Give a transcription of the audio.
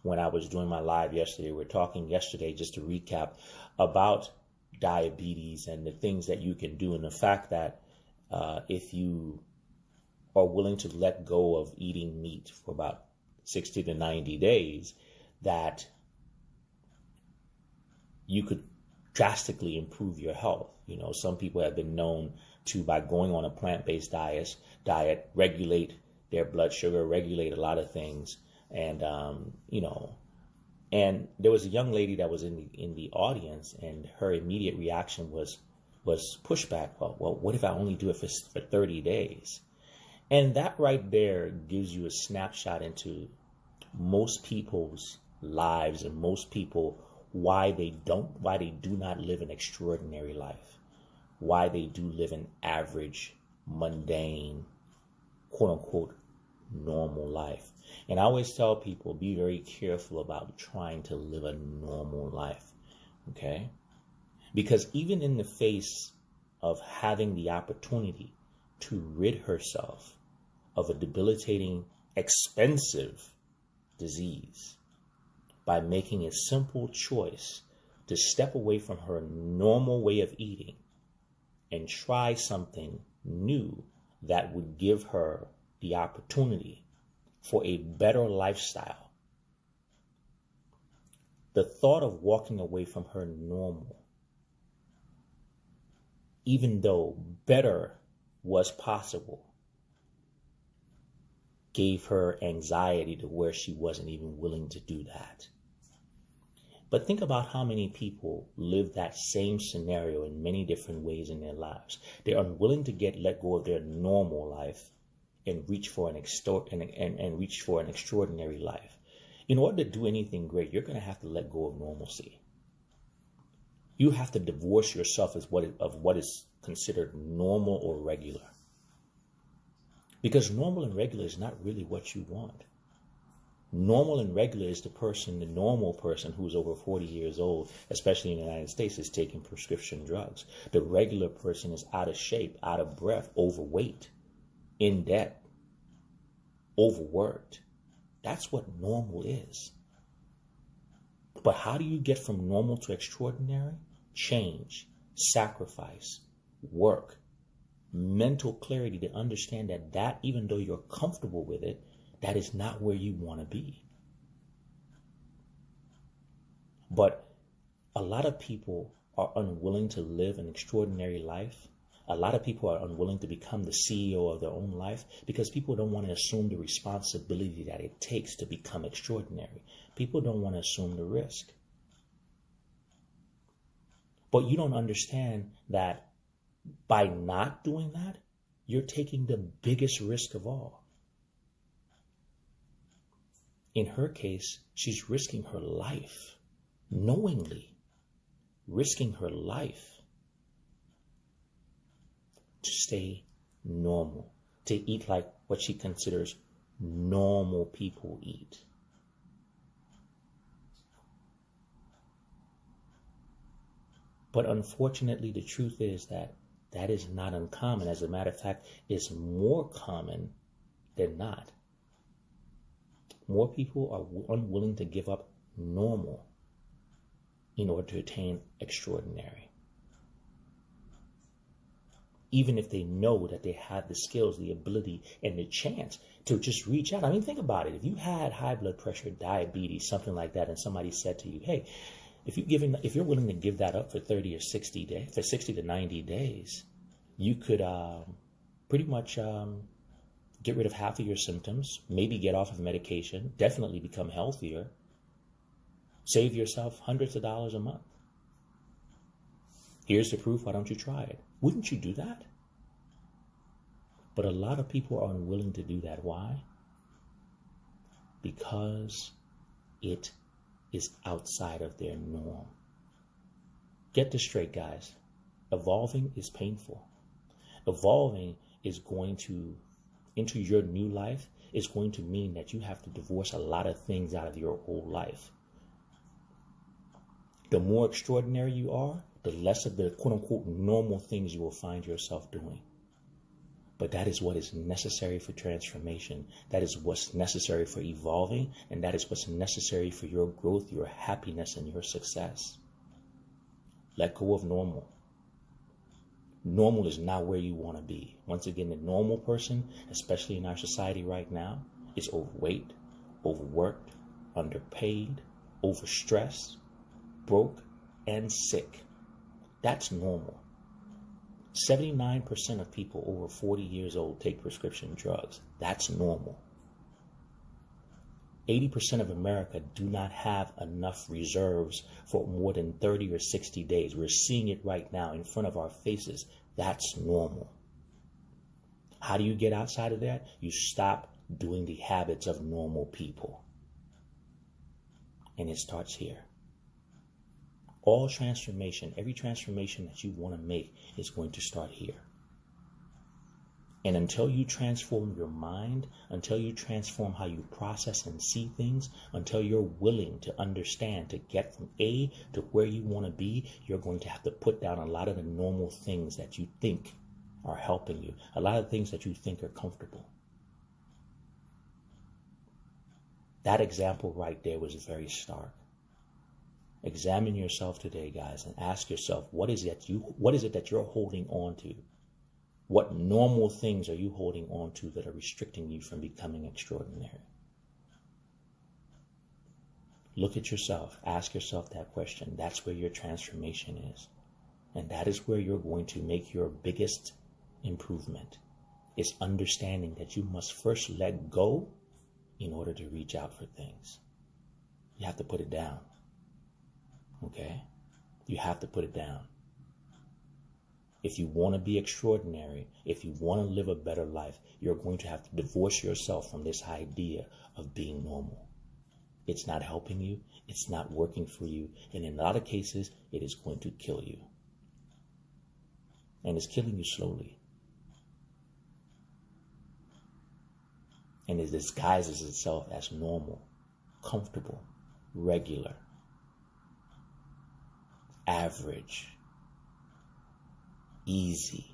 when I was doing my live yesterday. We're talking yesterday, just to recap, about diabetes and the things that you can do, and the fact that if you are willing to let go of eating meat for about 60 to 90 days, that you could drastically improve your health. You know, some people have been known to, by going on a plant-based diet, regulate their blood sugar, regulate a lot of things. And, and there was a young lady that was in the audience, and her immediate reaction was pushback. Well, what if I only do it for 30 days? And that right there gives you a snapshot into most people's lives and most people, why they do not live an extraordinary life, why they do live an average, mundane, quote unquote, normal life. And I always tell people, be very careful about trying to live a normal life, okay? Because even in the face of having the opportunity to rid herself of a debilitating, expensive disease by making a simple choice to step away from her normal way of eating and try something new that would give her the opportunity for a better lifestyle. The thought of walking away from her normal, even though better was possible, gave her anxiety to where she wasn't even willing to do that. But think about how many people live that same scenario in many different ways in their lives. They're unwilling to let go of their normal life and reach for an extraordinary life. In order to do anything great, you're going to have to let go of normalcy. You have to divorce yourself of what is considered normal or regular. Because normal and regular is not really what you want. Normal and regular is the normal person who's over 40 years old, especially in the United States, is taking prescription drugs. The regular person is out of shape, out of breath, overweight, in debt, overworked. That's what normal is. But how do you get from normal to extraordinary? Change, sacrifice, work, mental clarity to understand that even though you're comfortable with it, that is not where you want to be. But a lot of people are unwilling to live an extraordinary life. A lot of people are unwilling to become the CEO of their own life because people don't want to assume the responsibility that it takes to become extraordinary. People don't want to assume the risk. But you don't understand that by not doing that, you're taking the biggest risk of all. In her case, she's risking her life, knowingly risking her life to stay normal, to eat like what she considers normal people eat. But unfortunately, the truth is that is not uncommon. As a matter of fact, it's more common than not. More people are unwilling to give up normal in order to attain extraordinary. Even if they know that they have the skills, the ability, and the chance to just reach out. I mean, think about it. If you had high blood pressure, diabetes, something like that, and somebody said to you, hey, if you're willing to give that up for 30 or 60 days, for 60 to 90 days, you could pretty much get rid of half of your symptoms, maybe get off of medication, definitely become healthier, save yourself hundreds of dollars a month. Here's the proof. Why don't you try it? Wouldn't you do that? But a lot of people are unwilling to do that. Why? Because it is outside of their norm. Get this straight, guys. Evolving is painful. Evolving is going to, into your new life, is going to mean that you have to divorce a lot of things out of your old life. The more extraordinary you are, the less of the quote-unquote normal things you will find yourself doing. But that is what is necessary for transformation. That is what's necessary for evolving. And that is what's necessary for your growth, your happiness, and your success. Let go of normal. Normal is not where you want to be. Once again, the normal person, especially in our society right now, is overweight, overworked, underpaid, overstressed, broke, and sick. That's normal. 79% of people over 40 years old take prescription drugs. That's normal. 80% of America do not have enough reserves for more than 30 or 60 days. We're seeing it right now in front of our faces. That's normal. How do you get outside of that? You stop doing the habits of normal people. And it starts here. All transformation, every transformation that you want to make is going to start here. And until you transform your mind, until you transform how you process and see things, until you're willing to understand to get from A to where you want to be, you're going to have to put down a lot of the normal things that you think are helping you, a lot of things that you think are comfortable. That example right there was very stark. Examine yourself today, guys, and ask yourself, what is it that you're holding on to? What normal things are you holding on to that are restricting you from becoming extraordinary? Look at yourself. Ask yourself that question. That's where your transformation is. And that is where you're going to make your biggest improvement. Is understanding that you must first let go in order to reach out for things. You have to put it down. Okay? You have to put it down. If you want to be extraordinary, if you want to live a better life, you're going to have to divorce yourself from this idea of being normal. It's not helping you. It's not working for you. And in a lot of cases, it is going to kill you. And it's killing you slowly. And it disguises itself as normal, comfortable, regular, average, easy.